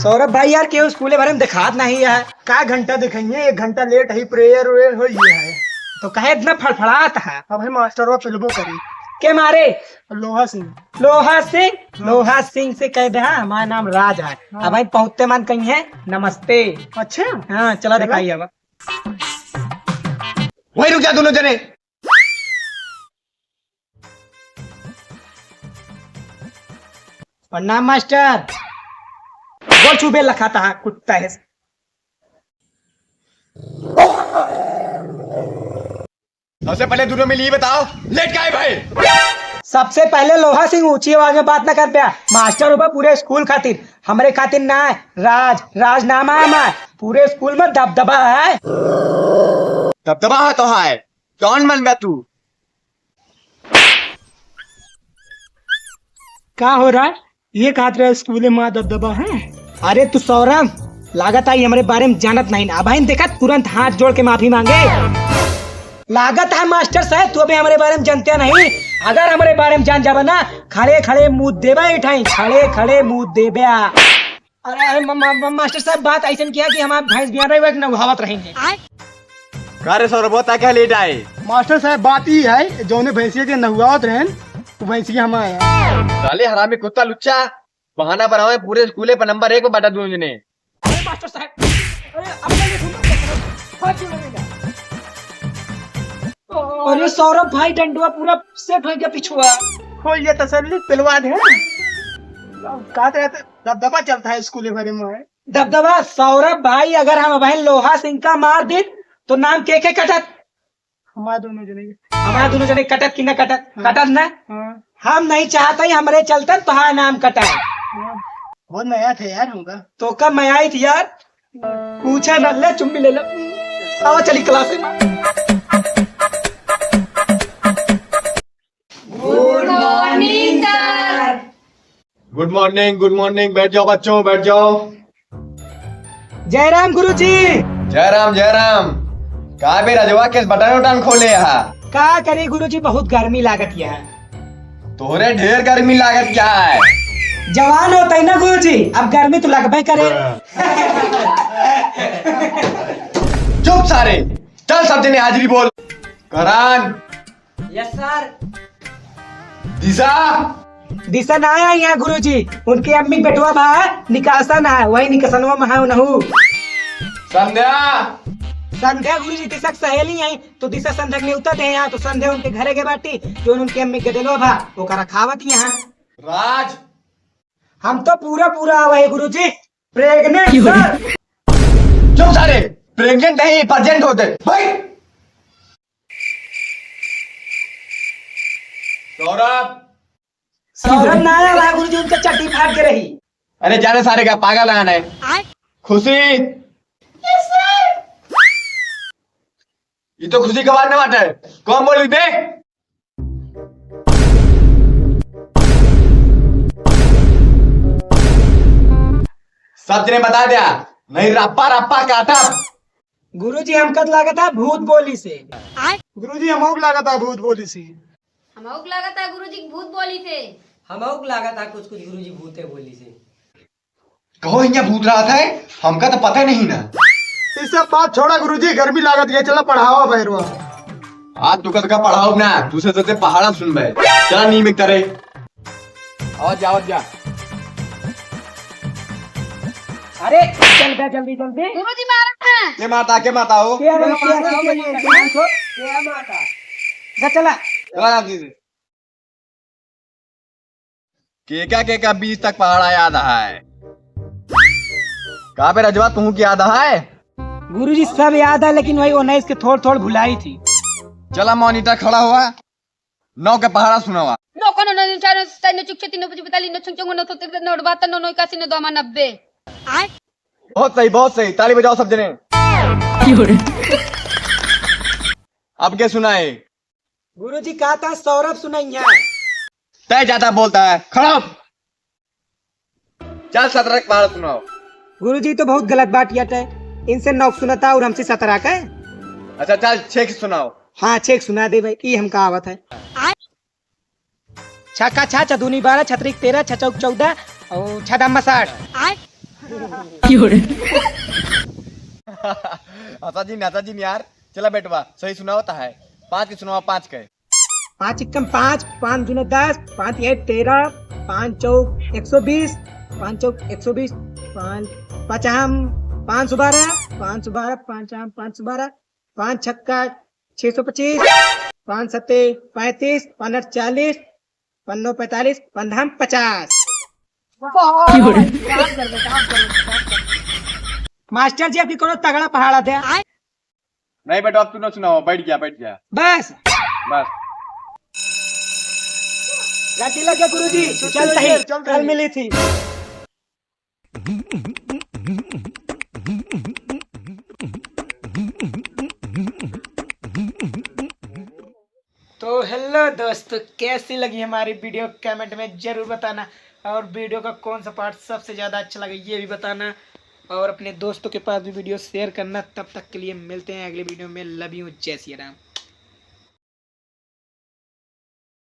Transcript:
सौरभ भाई यार क्यों स्कूल बारे में दिखात नहीं है? का घंटा दिखाइए, 1 घंटा लेट है, प्रेयर वेयर हो है तो कहे इतना फड़फड़ात है? अब है मास्टर वो फिल्मों करी के मारे लोहा सिंह। लोहा सिंह से कह दे हाँ, हमारा नाम राज है। अब भाई पहुंचते मन कहीं है नमस्ते। अच्छा हाँ चला दिखाइए अब। वही रुक जा दोनों जने। प्रणाम मास्टर। वो चुबे लखाता है कुत्ता है। सबसे पहले दोनों में ये बताओ लेट का है भाई? सबसे पहले लोहा सिंह ऊंची आवाज में बात ना कर पाया। मास्टर ऊपर पूरे स्कूल खातिर, हमारे खातिर ना है। राज नाम है हमारा, पूरे स्कूल में दबदबा है। दबदबा है तो है, कौन मन में तू? क्या हो रहा है? ये खातिर स्कूल में दबदबा है? अरे तू सौरभ लागत आई हमारे बारे में जानत नहीं ना। भाई देखा तुरंत हाथ जोड़ के माफी मांगे। लागत है मास्टर साहब तू अभी हमारे बारे में जानते नहीं। अगर हमारे बारे में जान जाबा ना खड़े खड़े मुंह देबा इठाई, खड़े खड़े मुंह देबा। अरे मास्टर साहब बात ऐसा किया कि हमारे भैंस बिहार रहे नहावत रहेंगे। अरे सौरभ क्या लेट आए? मास्टर साहब बात ही है जो भैंसिया के नहुआत रहे तो भैंसिया हम आए। साले हरामी कुत्ता लुच्चा बहाना बनाओ पूरे स्कूले पर नंबर 1 पे बटा दूं ने। मास्टर साहब अरे सौरभ भाई डंडुआ पूरा सेट हो गया पिछुआ। हो ये तसल्ली पिलवा दे। कहते दबदबा चलता है स्कूल भरे में। दबदबा सौरभ भाई अगर हम भाई लोहा सिंह का मार दी तो नाम के कटत? हमारे दोनों जने कटत कि न कटत? कटत ना। हाँ। हम नहीं चाहते हमारे चलते तुम्हारा नाम कटा है। बहुत नया थे यार होगा तो कब मैं आई थी यार? पूछा न ले चुम्बी ले लो। आओ चली क्लास में। गुड मॉर्निंग बैठ जाओ बच्चों बैठ जाओ। जयराम गुरुजी। जयराम कहा बे रजवा के बटन उटन खोले यहाँ? का करे गुरुजी बहुत गर्मी लागत है। तोहरे ढेर गर्मी लागत क्या है? जवान होता है ना गुरुजी, अब गर्मी तो लगभग करे। चुप सारे, चल सब जने हाजिरी बोल। करान। Yes sir. दिशा ना आया यहाँ गुरुजी, उनके अम्मी बेटवा भा निकासन है, वही निकासनवा में है नहु। संध्या गुरुजी दिशा सहेली आई तो दिशा संध्या ने उतर दे यहाँ तो संध्या उनके घरे के बाटी जो उनके अम्मी के दिलो भा वो करा खावत यहाँ। राज हम तो पूरा आवे गुरुजी प्रेग्नेंट सर। चुप सारे, प्रेग्नेंट नहीं प्रेजेंट होते भाई। सौरभ ना आया गुरुजी, उनका चट्टी फाट के रही। अरे जाने सारे क्या पागल है? खुशी ये तो खुशी का बात नहीं है। कौन बोली बे? सब ने बता दिया नहीं रप्पा काटा। गुरुजी हमका लगा था भूत बोली से। गुरुजी हम लगा था भूत बोली से। हमको लगा था गुरुजी भूत बोली थे। हमको लगा था कुछ गुरुजी भूते बोली से। कहो यहाँ भूत रहा था हमका तो पता नहीं ना। इस सब बात छोड़ा गुरुजी, गर्मी लागत है, चला पढ़ाओ भैरवा। आज तू का पढ़ाओ ना, दूसरे से पहाड़ा सुन बे। चला नीम एक तरह और जाओ जा। अरे चल बे जल्दी गुरुजी मारा है। के माता हो चला केका 20 तक पहाड़ा याद है। कहा पे रजवा तू की याद है? गुरुजी सब याद है लेकिन वही 19 के थोड़ भुलाई थी। चला मॉनिटर खड़ा हुआ 9 के पहाड़ा सुनावा। 9 को 9 4 3 6 3 5 45 9 6 9 7 9 72 9 81 9 2 90। बहुत सही ताली बजाओ सब जने। अब क्या सुनाए? गुरुजी कहा था सौरभ सुनाइया। तय जाता बोलता है खड़ा। चल 17 के पहाड़ा सुनाओ। गुरुजी तो बहुत गलत बात किया था, इनसे 9 सुनाता और हमसे 17 का। अच्छा चल 6 सुनाओ। हाँ 6 सुना दे भाई, ये हम कहावत है। छक्का 6 चदूनी 12 छतरी 13 छचौक 14 और छदम्मा 60। नाता जी यार, चला बेटवा सही सुना होता है। 5 के सुनावा, 5 के। 5 एकम 5, 5 दूने 10, 5 ये 13, 5 चौक 120, 5 चौक 120, 5 पचाम 512, 512, 5 आम 512, 5 छक्का 625, 5 सत्ते 35, 5 8 40, 5 9 45, 5 धाम 50। मास्टर जी आपकी कोनो तगड़ा पहाड़ा थे नहीं बेटा, अब तू ना सुनाओ, बैठ जा बैठ जा बस। बस। गाड़ी लगे गुरुजी, चलता ही कल मिली थी। तो हेलो दोस्तों, कैसी लगी हमारी वीडियो कमेंट में जरूर बताना, और वीडियो का कौन सा पार्ट सबसे ज़्यादा अच्छा लगा ये भी बताना, और अपने दोस्तों के पास भी वीडियो शेयर करना। तब तक के लिए मिलते हैं अगले वीडियो में। लव यू, जय श्री राम।